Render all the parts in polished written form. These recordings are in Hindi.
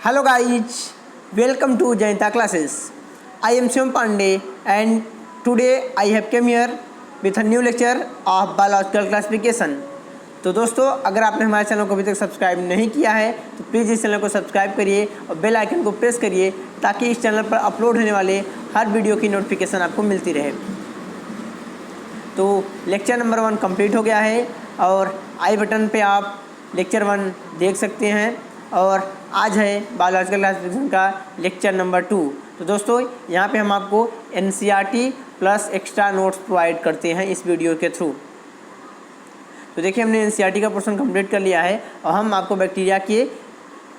Hello guys, welcome to Jainta classes. I am Shivam Pandey and today I have come here with a new lecture of biological classification. तो दोस्तों, अगर आपने हमारे चैनल को अभी तक सब्सक्राइब नहीं किया है तो प्लीज़ इस चैनल को सब्सक्राइब करिए और बेल आइकन को प्रेस करिए ताकि इस चैनल पर अपलोड होने वाले हर वीडियो की नोटिफिकेशन आपको मिलती रहे। तो लेक्चर नंबर 1 कंप्लीट हो गया है और आई बटन पे आप लेक्चर 1 देख सकते हैं और आज है बायोलॉजिकल क्लासिफिकेशन का लेक्चर नंबर 2। तो दोस्तों, यहाँ पे हम आपको NCERT plus extra notes provide करते हैं इस वीडियो के थ्रू। तो देखिए, हमने एनसीईआरटी का पोर्शन कंप्लीट कर लिया है और हम आपको बैक्टीरिया के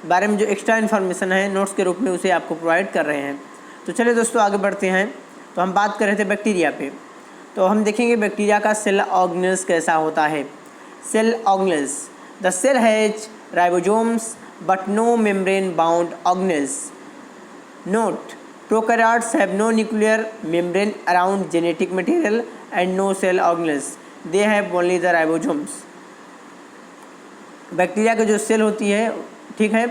बारे में जो एक्स्ट्रा इन्फॉर्मेशन है नोट्स के रूप में उसे आपको प्रोवाइड कर रहे हैं। तो चलिए दोस्तों, आगे बढ़ते हैं। तो हम बात कर रहे थे बैक्टीरिया पे, तो हम देखेंगे बैक्टीरिया का सेल ऑर्गेनेल्स कैसा होता है। Cell organelles, the cell has ribosomes but no membrane bound organelles. Note: prokaryotes have no nuclear membrane around genetic material and no cell organelles. They have only the ribosomes. Bacteria की जो सेल होती है, ठीक है,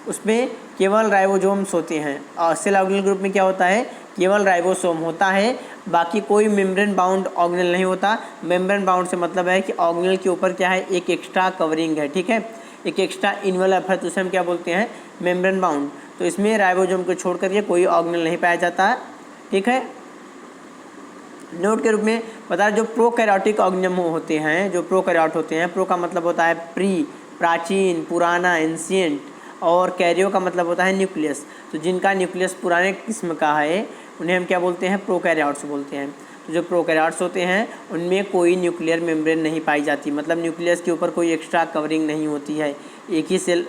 उसमें केवल राइबोसोम्स होते हैं और सेल ऑर्गेनेल ग्रुप में क्या होता है, केवल राइबोसोम होता है, बाकी कोई मेम्ब्रेन बाउंड ऑर्गेनेल नहीं होता। मेम्ब्रेन बाउंड से मतलब है कि ऑर्गेनेल के ऊपर क्या है, एक एक्स्ट्रा कवरिंग है, ठीक है, एक एक्स्ट्रा इन्वेलप है, तो उसे हम क्या बोलते हैं, मेम्ब्रेन बाउंड। तो इसमें राइबोसोम को छोड़ करके कोई ऑर्गेनेल नहीं पाया जाता है, ठीक है। नोट के रूप में बता रहे, जो प्रोकैरियोटिक ऑर्गेनिज्म होते हैं, जो प्रोकैरियोट होते हैं, प्रो का मतलब होता है प्री, प्राचीन, पुराना, एंशिएंट, और कैरियो का मतलब होता है न्यूक्लियस। तो जिनका न्यूक्लियस पुराने किस्म का है उन्हें हम क्या बोलते हैं, प्रोकैरियोट्स बोलते हैं। तो जो प्रोकैरियोट्स होते हैं उनमें कोई न्यूक्लियर मेम्ब्रेन नहीं पाई जाती, मतलब न्यूक्लियस के ऊपर कोई एक्स्ट्रा कवरिंग नहीं होती है। एक ही सेल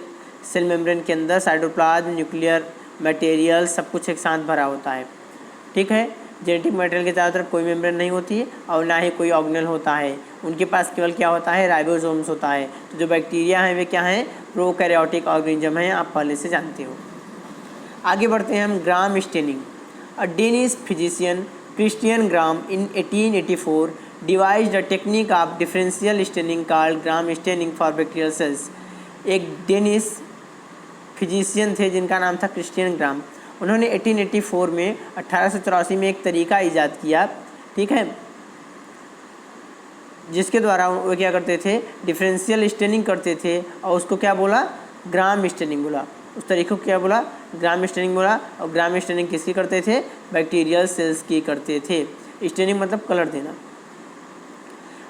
मेम्ब्रेन के अंदर साइटोप्लाज्म, न्यूक्लियर मटेरियल सब कुछ एक साथ भरा होता है, ठीक है। जेनेटिक मटेरियल के चारों तरफ कोई मेम्ब्रेन नहीं होती है और ना ही कोई ऑर्गेनेल होता है। उनके पास केवल क्या होता है, राइबोसोम्स होता है। तो जो बैक्टीरिया हैं वे क्या हैं, प्रोकैरियोटिक ऑर्गेनिज्म हैं, आप पहले से जानते हो। आगे बढ़ते हैं हम। Gram staining, a Danish physician Christian Gram in 1884 devised a technique of differential staining called Gram staining for bacterial cells. एक डेनिश फिजिशियन थे जिनका नाम था क्रिश्चियन ग्राम। उन्होंने 1884 में 1884 में एक तरीका ईजाद किया, ठीक है, जिसके द्वारा वो क्या करते थे, डिफरेंशियल स्टेनिंग करते थे और उसको क्या बोला, ग्राम स्टेनिंग बोला। उस तरीके को क्या बोला, ग्राम स्टेनिंग बोला। और ग्राम स्टेनिंग किसकी करते थे, बैक्टीरियल सेल्स की करते थे। स्टेनिंग मतलब कलर देना।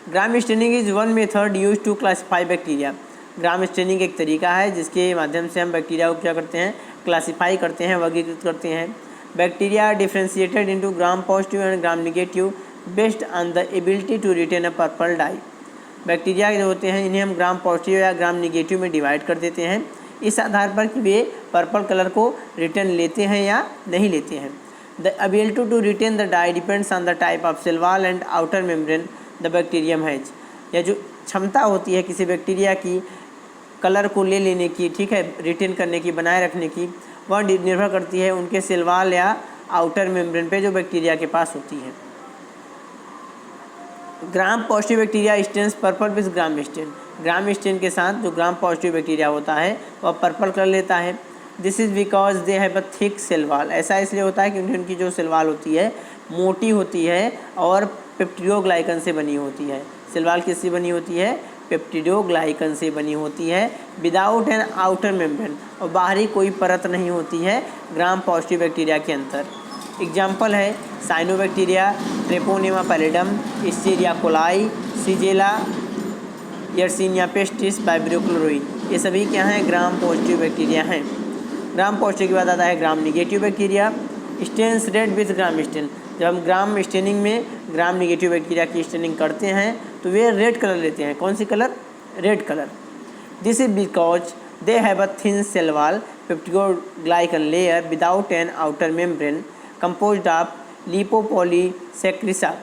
Gram staining is one method use to classify bacteria. Gram staining एक तरीका है जिसके माध्यम से हम बैक्टीरिया को क्या करते हैं, क्लासीफाई करते हैं, वर्गीकृत करते हैं। Bacteria differentiated into gram positive and gram negative based on the ability to retain a purple dye. Bacteria जो होते हैं इन्हें हम ग्राम पॉजिटिव या ग्राम निगेटिव में डिवाइड कर देते हैं, इस आधार पर कि वे पर्पल कलर को रिटर्न लेते हैं या नहीं लेते हैं। The ability to retain the dye depends on the type of cell wall and outer membrane the bacterium has. या जो क्षमता होती है किसी बैक्टीरिया की कलर को ले लेने की, ठीक है, रिटेन करने की, बनाए रखने की, वह निर्भर करती है उनके सेल वॉल या आउटर मेम्ब्रेन पे जो बैक्टीरिया के पास होती है। Gram positive bacteria stains purple with gram stain. Gram stain के साथ जो ग्राम पॉजिटिव बैक्टीरिया होता है वह पर्पल कलर लेता है। This is because they have a thick cell wall. ऐसा इसलिए होता है क्योंकि उनकी जो सेल वॉल होती है मोटी होती है और पेप्टिडोग्लाइकन से बनी होती है। सेल वॉल किससे बनी होती है, पेप्टिडोग्लाइकन से बनी होती है। विदाउट एन आउटर मेम्ब्रेन, और बाहरी कोई परत नहीं होती है ग्राम पॉजिटिव बैक्टीरिया के अंदर। एग्जाम्पल है cyanobacteria, Treponema pallidum, Escherichia coli, Shigella, Yersinia pestis, Vibrio क्लोरोइन। ये सभी क्या हैं, ग्राम पॉजिटिव बैक्टीरिया हैं। ग्राम पॉजिटिव के बाद आता है Gram negative bacteria. Stains red with gram stain. जब हम ग्राम स्टेनिंग में ग्राम निगेटिव बैक्टीरिया की स्टेनिंग करते हैं तो वे रेड कलर लेते हैं। कौन सी colour, red colour. This is because they have a thin cell wall, peptidoglycan layer without an outer membrane composed of lipopolysaccharides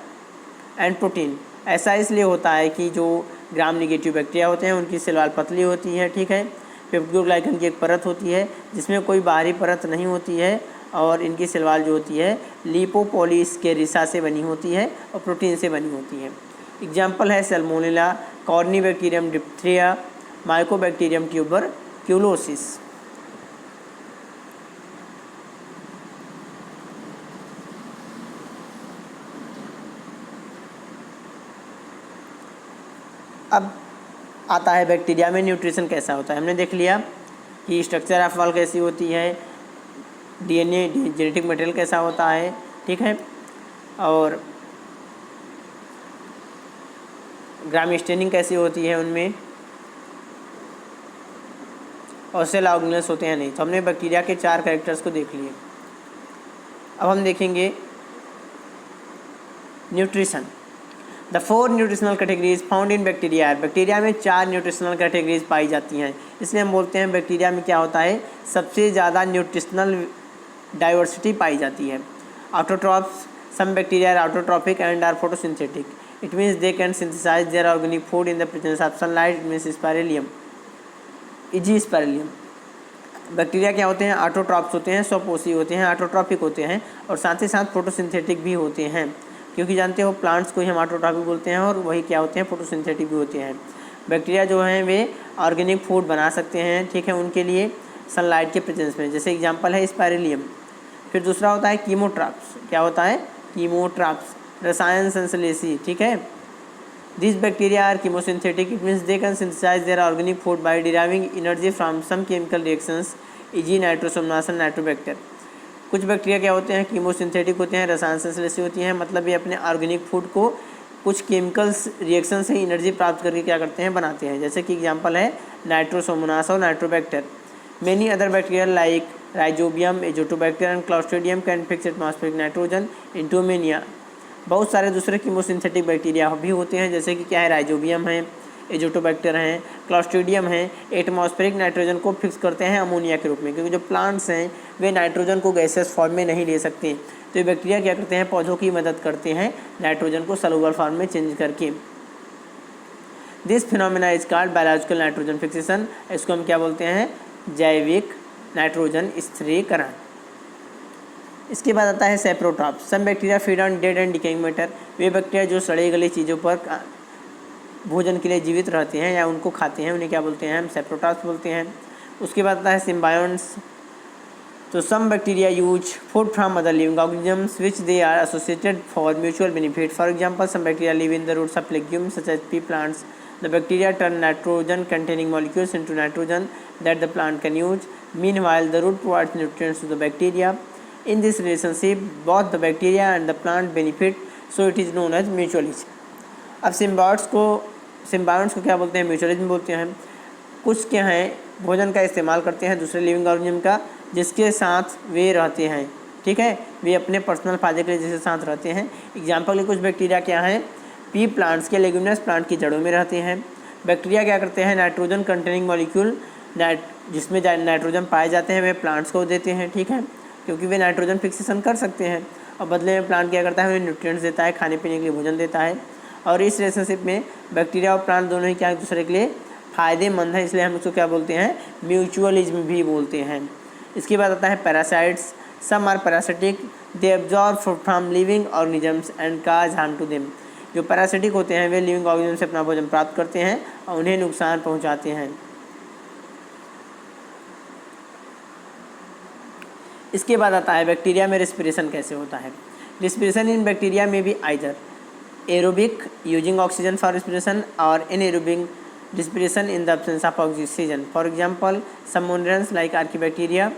and protein. ऐसा इसलिए होता है कि जो ग्राम निगेटिव बैक्टीरिया होते हैं उनकी सेल वॉल पतली होती है, ठीक है, पेप्टिडोग्लाइकन की एक परत होती है जिसमें कोई बाहरी परत नहीं होती है, और इनकी सेल वॉल जो होती है लिपोपॉलीसेक्रिसा से बनी होती है और प्रोटीन से बनी होती है। एग्जाम्पल है Salmonella, Corynebacterium diphtheria, Mycobacterium tuberculosis. अब आता है बैक्टीरिया में न्यूट्रिशन कैसा होता है। हमने देख लिया कि स्ट्रक्चर ऑफ वॉल कैसी होती है, डीएनए जेनेटिक मटेरियल कैसा होता है, ठीक है, और ग्राम स्टेनिंग कैसी होती है उनमें, और सेल ऑर्गेनेल्स होते हैं नहीं। तो हमने बैक्टीरिया के 4 कैरेक्टर्स को देख लिए। अब हम देखेंगे nutrition. The 4 nutritional categories found in bacteria. Bacteria में 4 न्यूट्रिशनल कैटेगरीज पाई जाती हैं, इसलिए हम बोलते हैं बैक्टीरिया में क्या होता है, सबसे ज़्यादा न्यूट्रिशनल डाइवर्सिटी पाई जाती है। Autotrophs, some bacteria are autotrophic and are photosynthetic, it means they can synthesise their organic food in the presence of sunlight, it means spirillum, spirillum. Bacteria क्या होते हैं, ऑटोट्रॉफ्स होते हैं, स्वपोषी होते हैं, ऑटोट्रॉफिक होते हैं, और साथ ही साथ फोटोसिंथेटिक भी होते हैं, क्योंकि जानते हो प्लांट्स को ही हम ऑटोट्रॉफिक बोलते हैं, और वही क्या होते हैं, फोटोसिंथेटिक भी होते हैं। बैक्टीरिया जो हैं वे ऑर्गेनिक फूड बना सकते हैं, ठीक है, उनके लिए सनलाइट के प्रेजेंस में, जैसे एग्जांपल है स्पाइरेलियम। फिर दूसरा होता है कीमोट्रॉप्स। क्या होता है, कीमोट्रॉप्स, रसायन संश्लेषी, ठीक है। This bacteria are chemosynthetic, it means they can synthesise their organic food by deriving energy from some chemical reactions, e g. Nitrosomonas and nitrobacter. कुछ बैक्टीरिया क्या होते हैं, कीमोसिंथेटिक होते हैं, रसायन संश्लेषी होती हैं, मतलब ये अपने ऑर्गेनिक फूड को कुछ केमिकल्स रिएक्शन से एनर्जी प्राप्त करके क्या करते हैं, बनाते हैं, जैसे कि एग्जांपल है नाइट्रोसोमनास और Nitrobacter. Many other bacteria like rhizobium, Azotobacter and Clostridium can fix atmospheric nitrogen into ammonia. बहुत सारे दूसरे कीमोसिंथेटिक बैक्टीरिया भी होते हैं, जैसे कि क्या है, राइजोबियम है, एजोटोबैक्टर हैं, क्लॉस्ट्रिडियम है, एटमॉस्फेरिक नाइट्रोजन को फिक्स करते हैं अमोनिया के रूप में, क्योंकि जो प्लांट्स हैं वे नाइट्रोजन को गैसेस फॉर्म में नहीं ले सकते, तो ये बैक्टीरिया क्या करते हैं, पौधों की मदद करते हैं नाइट्रोजन को सॉल्युबल फॉर्म में चेंज करके। This phenomena is called biological nitrogen fixation. इसको हम क्या बोलते हैं, जैविक नाइट्रोजन स्थिरीकरण। इसके बाद आता है saprotrophs. Some bacteria feed on dead and decaying matter. वे बैक्टीरिया जो सड़े गले चीज़ों पर भोजन के लिए जीवित रहते हैं या उनको खाते हैं, उन्हें क्या बोलते हैं, हम सेप्रोट्रॉप्स बोलते हैं। उसके बाद आता है सिम्बायोन्ट्स। तो some bacteria use food from other living organisms which they are associated for mutual benefit. For example, some bacteria live in the roots of legumes such as pea plants. The bacteria turn nitrogen containing molecules into nitrogen that the plant can use. Meanwhile, the root provides nutrients to the bacteria. In this relationship, both the bacteria and the plant benefit, so it is known as mutualism. अब सिम्बायोट्स को क्या बोलते हैं, म्यूचुअलिज्म बोलते हैं। कुछ क्या हैं, भोजन का इस्तेमाल करते हैं दूसरे लिविंग ऑर्गेनिज्म का, जिसके साथ वे रहते हैं, ठीक है, वे अपने पर्सनल फायदे के लिए जिसके साथ रहते हैं। एग्जाम्पल के कुछ बैक्टीरिया क्या हैं, पी प्लांट्स के लेग्यूमिनस प्लांट की जड़ों में रहते हैं। बैक्टीरिया क्या करते हैं, नाइट्रोजन कंटेनिंग मॉलिक्यूल जिसमें नाइट्रोजन पाए जाते हैं वे प्लांट्स को देते हैं, ठीक है, क्योंकि वे नाइट्रोजन फिक्सेशन कर सकते हैं, और बदले में प्लांट क्या करता है, उन्हें न्यूट्रिएंट्स देता है, खाने पीने के लिए भोजन देता है। और इस रिलेशनशिप में बैक्टीरिया और प्लांट दोनों ही क्या एक दूसरे के लिए फ़ायदेमंद है, इसलिए हम उसको क्या बोलते हैं, म्यूचुअलिज्म भी बोलते हैं। इसके बाद आता है parasites. Some are parasitic, they absorb from living organisms and cause harm to them. जो पैरासिटिक होते हैं वे लिविंग ऑर्गेनिज्म से अपना भोजन प्राप्त करते हैं और उन्हें नुकसान पहुंचाते हैं। इसके बाद आता है बैक्टीरिया में रेस्पिरेशन कैसे होता है। रेस्पिरेशन इन बैक्टीरिया में भी either aerobic using oxygen for respiration और anaerobic respiration in the absence of oxygen. For example, some monerans like archaebacteria.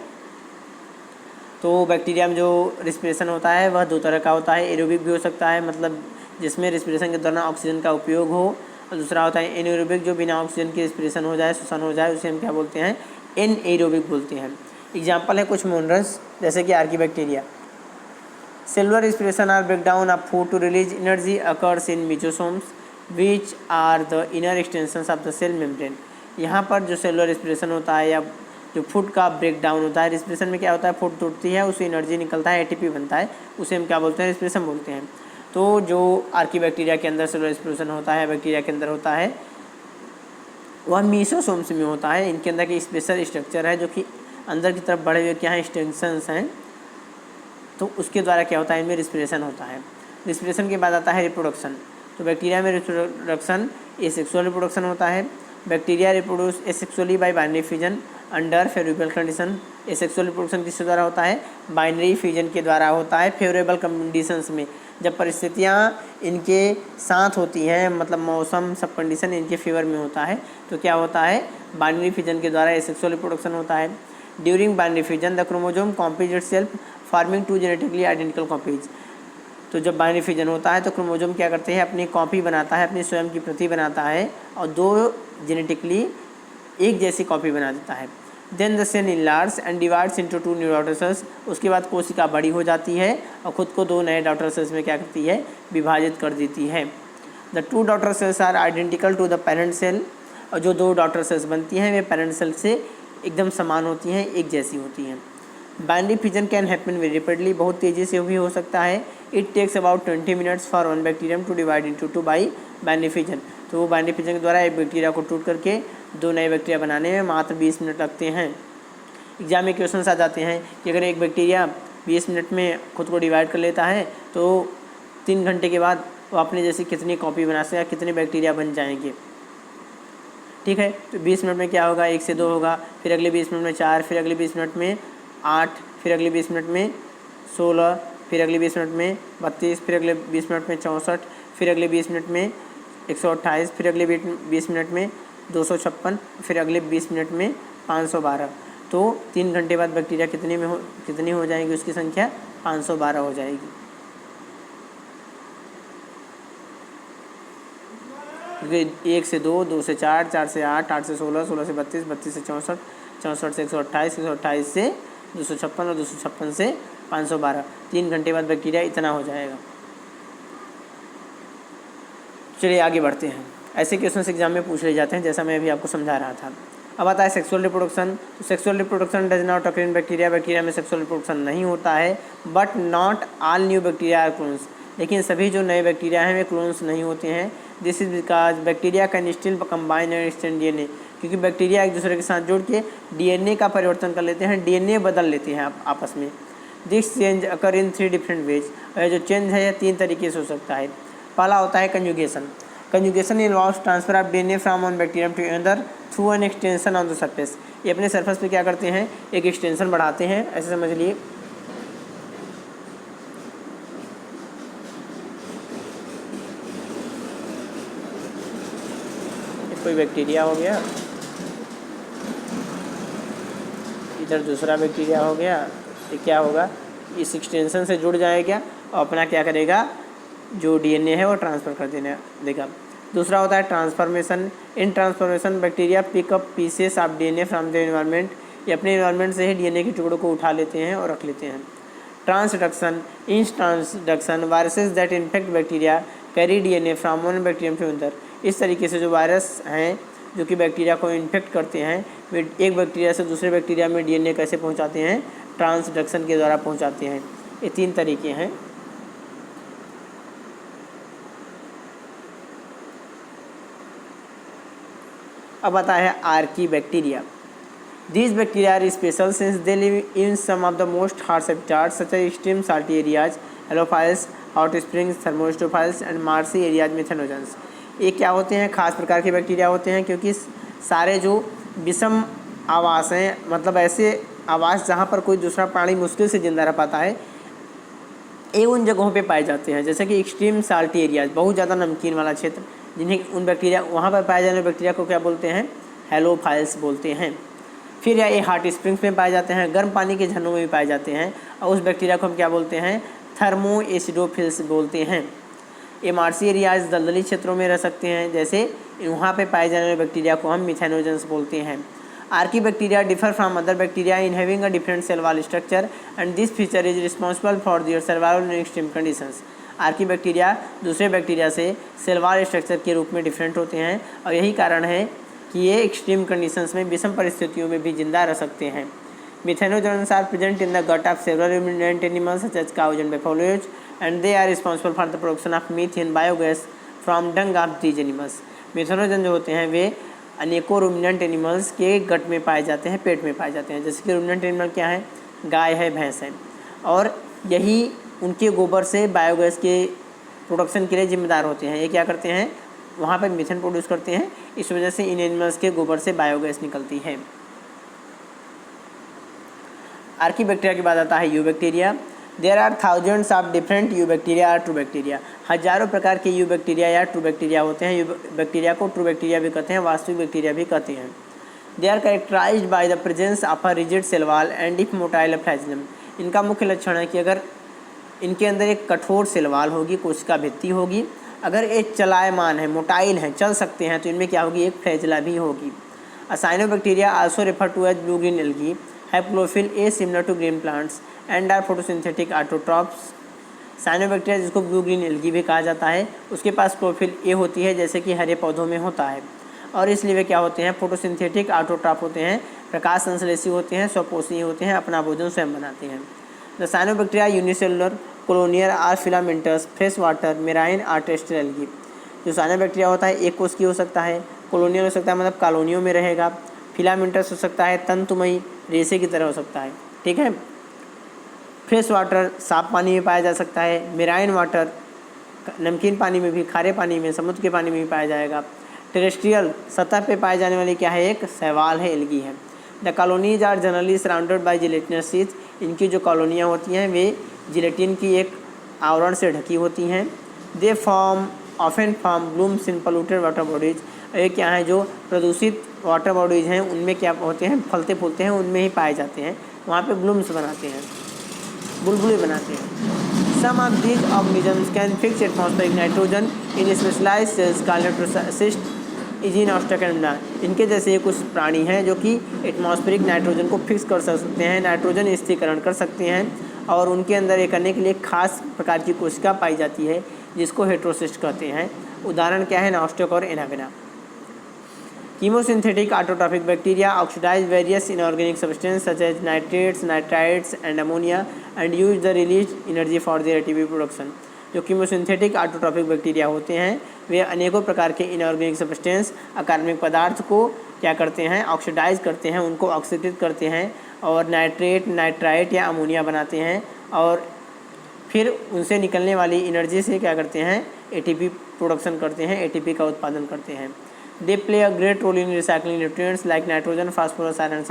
तो बैक्टीरिया में जो रेस्पिरेशन होता है वह 2 तरह का होता है। एरोबिक भी हो सकता है, मतलब जिसमें रेस्पिरेशन के दौरान ऑक्सीजन का उपयोग हो, और दूसरा होता है एनएरोबिक, जो बिना ऑक्सीजन की रेस्पिरेशन हो जाए, श्वसन हो जाए, उसे हम क्या बोलते हैं, एनएरोबिक बोलते हैं। एग्जाम्पल है कुछ मोनरेंस, जैसे कि archaebacteria. Cellular respiration or breakdown of food to release energy occurs in mesosomes which are the inner extensions of the cell membrane. यहाँ पर जो सेलुलर रेस्पिरेशन होता है या जो फूड का ब्रेकडाउन होता है, रेस्पिरेशन में क्या होता है, फूड टूटती है, उससे एनर्जी निकलता है, एटीपी बनता है, उसे हम क्या बोलते हैं, रेस्पिरेशन बोलते हैं। तो जो आर्कीबैक्टीरिया के अंदर सेलुलर रेस्पिरेशन होता है, बैक्टीरिया के अंदर होता है, वह मेसोसोम्स में होता है। इनके अंदर की स्पेशल स्ट्रक्चर है जो कि अंदर की तरफ बढ़े हुए क्या हैं, एक्सटेंशंस हैं, तो उसके द्वारा क्या होता है, इनमें रेस्पिरेशन होता है। रेस्पिरेशन के बाद आता है रिप्रोडक्शन। तो बैक्टीरिया में रिप्रोडक्शन एसेक्सुअल रिप्रोडक्शन होता है। Bacteria reproduce asexually bye binary fission under favourable condition. Asexual reproduction किसके द्वारा होता है, बाइनरी फिजन के द्वारा होता है फेवरेबल कंडीशंस में, जब परिस्थितियाँ इनके साथ होती हैं, मतलब मौसम सब कंडीशन इनके फेवर में होता है, तो क्या होता है, बाइनरी फिजन के द्वारा एसेक्सुअल रिप्रोडक्शन होता है। During binary fission the chromosome copies itself forming two genetically identical copies. तो जब बाइनरी फिजन होता है तो क्रोमोसोम क्या करते हैं, अपनी कॉपी बनाता है, अपनी स्वयं की प्रति बनाता है और दो जेनेटिकली एक जैसी कॉपी बना देता है। Then the cell enlarge and divides into two new daughter cells. उसके बाद कोशिका बड़ी हो जाती है और ख़ुद को दो नए डॉटर सेल्स में क्या करती है, विभाजित कर देती है। The two daughter cells are identical to the parent cell. और जो दो डॉटर सेल्स बनती हैं वे पेरेंट सेल से एकदम समान होती हैं, एक जैसी होती हैं। Binary fission can happen very rapidly, बहुत तेज़ी से भी हो सकता है। It takes about 20 minutes for one bacterium to divide into two by binary fission. तो वो बाइनरी फिजन के द्वारा एक बैक्टीरिया को टूट करके दो नए बैक्टीरिया बनाने में मात्र 20 मिनट लगते हैं। एग्जाम में क्वेश्चन आ जाते हैं कि अगर एक बैक्टीरिया 20 मिनट में खुद को डिवाइड कर लेता है तो 3 घंटे के बाद वो अपने जैसी कितनी कॉपी बना सकेगा, कितने बैक्टीरिया बन जाएंगे। ठीक है, तो 20 मिनट में क्या होगा, 1 से 2 होगा, फिर अगले 20 मिनट में 4, फिर अगले 20 मिनट में 8, फिर अगले 20 मिनट में 16, फिर अगले 20 मिनट में 32, फिर अगले 20 मिनट में 64, फिर अगले 20 मिनट में 128, फिर अगले 20 मिनट में 256, फिर अगले 20 मिनट में 512। तो 3 घंटे बाद बैक्टीरिया कितनी हो जाएगी, उसकी संख्या 512 हो जाएगी। क्योंकि 1 से 2, 2 से 4, 4 से 8, 8 से 16, 16 से 32, 32 से 64, 64 से 128, 128 से 256 और 256 से 512। 3 घंटे बाद बैक्टीरिया इतना हो जाएगा। चलिए आगे बढ़ते हैं। ऐसे क्वेश्चन एग्जाम में पूछ ले जाते हैं, जैसा मैं अभी आपको समझा रहा था। अब आता है सेक्सुअल रिप्रोडक्शन। तो sexual reproduction does not occur in bacteria. Bacteria में सेक्सुअल रिप्रोडक्शन नहीं होता है। But not all new bacteria are clones. लेकिन सभी जो नए बैक्टीरिया हैं वे क्लोन्स नहीं होते हैं। This is because bacteria can still combine and extend DNA. क्योंकि बैक्टीरिया एक दूसरे के साथ जुड़ के डीएनए का परिवर्तन कर लेते हैं, डीएनए बदल लेते हैं आपस में। This change occur in 3 different ways. और जो चेंज है यह 3 तरीके से हो सकता है। पहला होता है conjugation. Conjugation involves transfer of DNA from one bacterium to another through an extension on the surface. ये अपने सरफेस पे क्या करते हैं, एक एक्सटेंशन बढ़ाते हैं, ऐसे समझ लिए। कोई बैक्टीरिया हो गया, इधर दूसरा बैक्टीरिया हो गया, ये क्या होगा, इस एक्सटेंशन से जुड़ जाएगा और अपना क्या करेगा, जो डीएनए है वो ट्रांसफ़र कर देगा। दूसरा होता है transformation. In transformation bacteria pickup pieces of DNA from the environment. ये अपने एनवायरनमेंट से ही डीएनए के टुकड़ों को उठा लेते हैं और रख लेते हैं। Transduction. In transduction viruses that infect bacteria carry DNA from one bacterium to another. इस तरीके से जो वायरस हैं जो कि बैक्टीरिया को इन्फेक्ट करते हैं, वे एक बैक्टीरिया से दूसरे बैक्टीरिया में डीएनए कैसे पहुँचाते हैं, ट्रांसडक्शन के द्वारा पहुँचाते हैं। ये 3 तरीके हैं। अब आता है Archie bacteria. These bacteria are special since they live in some of the most harsh habitats such as extreme salty areas, halophiles, hot springs, thermostophiles and marshy areas में methanogens। ये क्या होते हैं, खास प्रकार के बैक्टीरिया होते हैं क्योंकि सारे जो विषम आवास हैं, मतलब ऐसे आवास जहाँ पर कोई दूसरा प्राणी मुश्किल से जिंदा रह पाता है, ये उन जगहों पे पाए जाते हैं। जैसे कि एक्सट्रीम साल्टी एरियाज, बहुत ज़्यादा नमकीन वाला क्षेत्र, जिन्हें उन बैक्टीरिया वहाँ पर पाए जाने वाले बैक्टीरिया को क्या बोलते हैं, हेलोफाइल्स बोलते हैं। फिर या ये हॉट स्प्रिंग्स में पाए जाते हैं, गर्म पानी के झरनों में भी पाए जाते हैं, और उस बैक्टीरिया को हम क्या बोलते हैं, थर्मो एसिडोफिल्स बोलते हैं। ये मार्सी एरियाज दलदली क्षेत्रों में रह सकते हैं, जैसे वहाँ पे पाए जाने वाले बैक्टीरिया को हम मिथेनोजेंस बोलते हैं। Archaebacteria differ from other bacteria in having a different cell wall structure and this feature is responsible for their survival in extreme conditions. Archaebacteria दूसरे बैक्टीरिया से सेल वॉल स्ट्रक्चर के रूप में डिफरेंट होते हैं और यही कारण है कि ये एक्सट्रीम कंडीशंस में विषम परिस्थितियों में भी जिंदा रह सकते हैं। Methanogens are present in the gut of several ruminant animals such as cows and buffaloes and they are responsible for the production of methane biogas from dung of these animals. Methanogen जो होते हैं वे अनेकों रुमिनेंट एनिमल्स के गट में पाए जाते हैं, पेट में पाए जाते हैं। जैसे कि रुमिनेंट एनिमल क्या है, गाय है, भैंस है, और यही उनके गोबर से बायोगैस के प्रोडक्शन के लिए जिम्मेदार होते हैं। ये क्या करते हैं, वहाँ पर मीथेन प्रोड्यूस करते हैं, इस वजह से इन एनिमल्स के गोबर से बायोगैस निकलती है। आर्की बैक्टीरिया के बाद आता है eubacteria. There are thousands of different eubacteria or true bacteria. हजारों प्रकार के यू बैक्टीरिया या ट्रू बैक्टीरिया होते हैं। यू बैक्टीरिया को ट्रू बैक्टीरिया भी कहते हैं, वास्तविक बैक्टीरिया भी कहते हैं। They are characterised by the presence of a rigid cell wall and if motile flagellum. इनका मुख्य लक्षण है कि अगर इनके अंदर एक कठोर सेल वॉल होगी, कोशिका भित्ति होगी, अगर ये चलायमान है, मोटाइल है, चल सकते हैं, तो इनमें क्या होगी, एक फ्लैजिला भी होगी। Cyanobacteria also refer to as blue green algae have chlorophyll A similar to green plants and are photosynthetic autotrophs. Cyanobacteria जिसको ब्लू ग्रीन एल्गी भी कहा जाता है, उसके पास क्लोरोफिल ए होती है जैसे कि हरे पौधों में होता है, और इसलिए वे क्या होते हैं, फोटोसिंथेटिक ऑटोट्रॉप होते हैं, प्रकाश संश्लेषी होते हैं, स्वपोषी होते हैं, अपना भोजन स्वयं बनाते हैं। The cyanobacteria unicellular colonial or filamentous fresh water marine or terrestrial algae. जो साइनोबैक्टीरिया होता है एक कोश की हो सकता है, कोलोनियल हो सकता है मतलब कॉलोनियों में रहेगा, फिलामेंटस हो सकता है तंतुमयी रेशे की तरह हो सकता है, ठीक है। फ्रेश वाटर साफ पानी में पाया जा सकता है, मेराइन वाटर नमकीन पानी में भी, खारे पानी में, समुद्र के पानी में भी पाया जाएगा। टेरेस्ट्रियल सतह पे पाए जाने वाली क्या है, एक शैवाल है, एल्गी है। The colonies are generally surrounded by gelatinous sheets. इनकी जो कॉलोनियाँ होती हैं वे जिलेटिन की एक आवरण से ढकी होती हैं। They form often form blooms in polluted water bodies. ये क्या है, जो प्रदूषित वाटर बॉडीज़ हैं उनमें क्या होते हैं, फलते फूलते हैं, उनमें ही पाए जाते हैं, वहाँ पे ब्लूम्स बनाते हैं, बुलबुले बनाते हैं। Some of these organisms can fix atmospheric nitrogen in specialised cells called heterocysts e g in ऑस्ट्राकैंडा। इनके जैसे कुछ प्राणी हैं जो कि एटमॉस्फेरिक नाइट्रोजन को फिक्स कर सकते हैं, नाइट्रोजन स्थिरीकरण कर सकते हैं, और उनके अंदर ये करने के लिए खास प्रकार की कोशिका पाई जाती है जिसको हेट्रोसिस्ट कहते हैं। उदाहरण क्या है, नास्टोक और Anabaena. Chemosynthetic autotrophic bacteria oxidise various inorganic substance such as nitrates, nitrites and ammonia and use the release energy for their ATP production. जो कीमोसिंथेटिक ऑटोट्रॉफिक बैक्टीरिया होते हैं वे अनेकों प्रकार के इनऑर्गेनिक सब्सटेंस, अकार्बनिक पदार्थ को क्या करते हैं, ऑक्सीडाइज करते हैं, उनको ऑक्सीकृत करते हैं और नाइट्रेट, नाइट्राइट या अमोनिया बनाते हैं, और फिर उनसे निकलने वाली एनर्जी से क्या करते हैं, एटीपी प्रोडक्शन करते हैं, एटीपी का उत्पादन करते हैं। They play a great role in recycling nutrients like nitrogen, phosphorus, iron,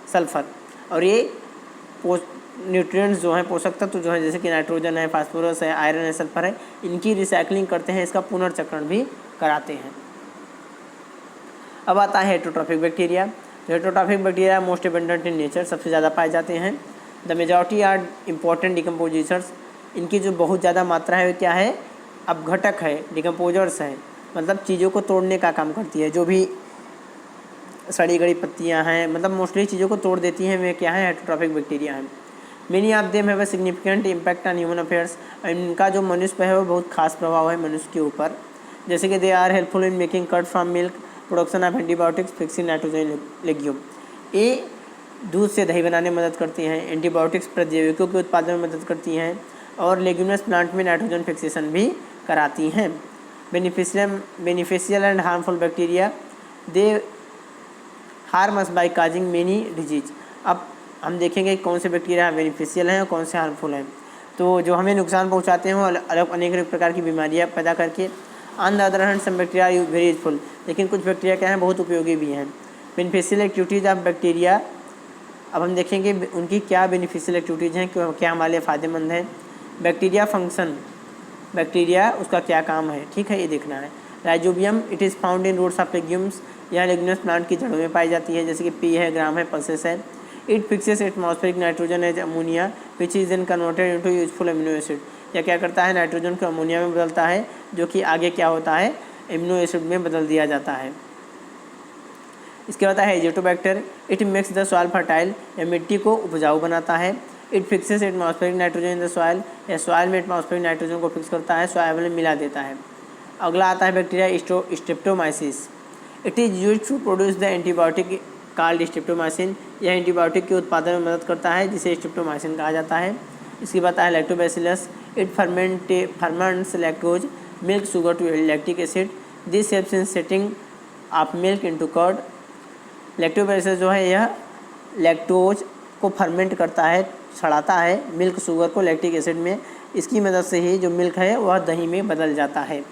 sulphur. और ये न्यूट्रिएंट्स जो हैं, पोषक तत्व जो हैं, जैसे कि नाइट्रोजन है, फास्फोरस है, आयरन है, सल्फर है, इनकी रिसाइकलिंग करते हैं, इसका पुनर्चक्रण भी कराते हैं। अब आता है heterotrophic bacteria. Heterotrophic bacteria most abundant in nature, सबसे ज़्यादा पाए जाते हैं। The majority are important decomposers. इनकी जो बहुत ज़्यादा मात्रा है क्या है, अपघटक है, डिकम्पोजर्स है, मतलब चीज़ों को तोड़ने का काम करती है। जो भी सड़ी गड़ी पत्तियां हैं, मतलब मोस्टली चीज़ों को तोड़ देती हैं, वे क्या है, हेटरोट्रॉफिक बैक्टीरिया हैं। Many of them have a significant impact on human affairs. इनका जो मनुष्य पर है वो बहुत खास प्रभाव है मनुष्य के ऊपर। जैसे कि they are helpful in making curd from milk, production of antibiotics, fixing nitrogen legume. ये दूध से दही बनाने में मदद करती हैं, एंटीबायोटिक्स प्रतिजैविकों के उत्पादन में मदद करती हैं, और लेग्यूमिनस प्लांट में नाइट्रोजन फिक्सेशन भी कराती हैं। Beneficial and harmful bacteria, they harm us by causing many disease. अब हम देखेंगे कौन से बैक्टीरिया बेनिफिशियल हैं और कौन से हार्मफुल हैं। तो जो हमें नुकसान पहुंचाते हैं वो अलग अनेक प्रकार की बीमारियां पैदा करके। On the other hand some bacteria are very useful, लेकिन कुछ बैक्टीरिया क्या हैं, बहुत उपयोगी भी हैं। बेनिफिशियल एक्टिविटीज़ ऑफ बैक्टीरिया, अब हम देखेंगे उनकी क्या बेनिफिशियल एक्टिविटीज़ हैं, क्या हमारे लिए फ़ायदेमंद हैं। बैक्टीरिया फंक्शन, बैक्टीरिया उसका क्या काम है, ठीक है, ये देखना है। Rhizobium, it is found in roots of legumes, यह लेग्यूमिनस प्लांट की जड़ों में पाई जाती है, जैसे कि पी है, ग्राम है, पल्सेस है। It fixes atmospheric nitrogen as ammonia which is then converted into useful amino acid. यह क्या करता है, नाइट्रोजन को अमोनिया में बदलता है, जो कि आगे क्या होता है, एमिनो एसिड में बदल दिया जाता है। इसके बाद है Azotobacter, it makes the soil fertile, यह मिट्टी को उपजाऊ बनाता है। It fixes atmospheric nitrogen in the soil, यह सॉइल में एटमॉस्फेरिक नाइट्रोजन को फिक्स करता है, सॉइल में मिला देता है। अगला आता है bacteria streptomyces, it is use to produce the antibiotic called streptomycin, यह एंटीबायोटिक के उत्पादन में मदद करता है, जिसे स्ट्रेप्टोमाइसिन कहा जाता है। इसके बाद है lactobacillus, it ferments lactose milk sugar to lactic acid, this helps in setting of milk into curd. Lactobacillus जो है यह लैक्टोज को फर्मेंट करता है, सड़ाता है मिल्क शुगर को लैक्टिक एसिड में, इसकी मदद से ही जो मिल्क है वह दही में बदल जाता है।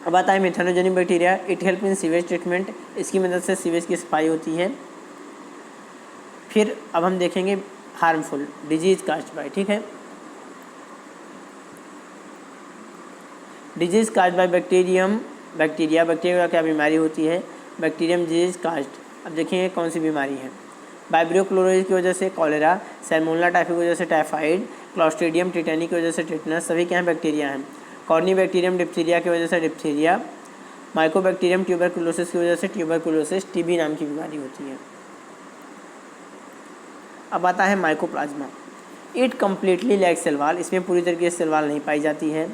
अब आता है methanogenic bacteria, it help in sewage treatment, इसकी मदद से सीवेज की सफाई होती है। फिर अब हम देखेंगे हार्मफुल, डिजीज कास्ट बाय, ठीक है। डिजीज कास्ट बाय बैक्टीरिया का क्या बीमारी होती है, बैक्टीरियम डिजीज कास्ट। अब देखेंगे कौन सी बीमारी है। वाइब्रियो क्लोरोसिस की वजह से कॉलेरा, सैल्मोनेला टाइफी की वजह से टाइफाइड, क्लॉस्ट्रीडियम टिटेनी की वजह से टिटनस, सभी क्या हैं, बैक्टीरिया हैं। कॉर्नीबैक्टीरियम डिप्थीरिया की वजह से डिप्थीरिया, माइकोबैक्टीरियम ट्यूबरकुलोसिस की वजह से ट्यूबरकुलोसिस, टीबी नाम की बीमारी होती है। अब आता है mycoplasma. It completely lack cell wall, इसमें पूरी तरीके से सेल वॉल नहीं पाई जाती है।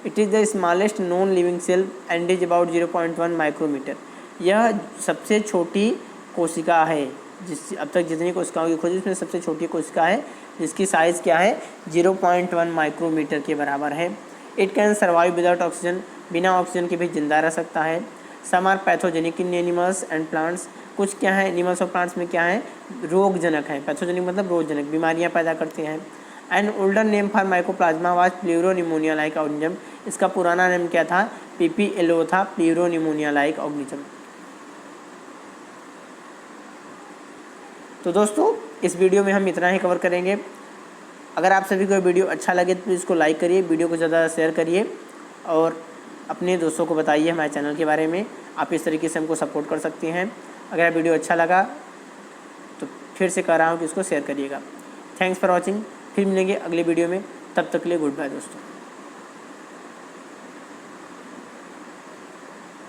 It is the smallest non living cell and is about 0.1 micrometre. यह सबसे छोटी कोशिका है, जिस अब तक जितनी कोशिकाओं की खोजी उसमें सबसे छोटी कोशिका है, जिसकी साइज़ क्या है, 0.1 माइक्रोमीटर के बराबर है। It can survive without oxygen, बिना ऑक्सीजन के भी जिंदा रह सकता है। Some are pathogenic in animals and plants, कुछ क्या है एनिमल्स और प्लांट्स में क्या है, रोगजनक है। पैथोजेनिक मतलब रोगजनक, बीमारियां पैदा करते हैं। And older name for mycoplasma was pleuropneumonia like organism, इसका पुराना नाम क्या था, PPLO था, प्लूरोनिमोनिया लाइक ऑर्गेनिज्म। तो दोस्तों इस वीडियो में हम इतना ही कवर करेंगे। अगर आप सभी को वीडियो अच्छा लगे तो इसको लाइक करिए, वीडियो को ज़्यादा शेयर करिए और अपने दोस्तों को बताइए हमारे चैनल के बारे में। आप इस तरीके से हमको सपोर्ट कर सकते हैं। अगर वीडियो अच्छा लगा तो फिर से कह रहा हूँ कि इसको शेयर करिएगा। Thanks for watching. फिर मिलेंगे अगले वीडियो में, तब तक के लिए गुड बाय दोस्तों।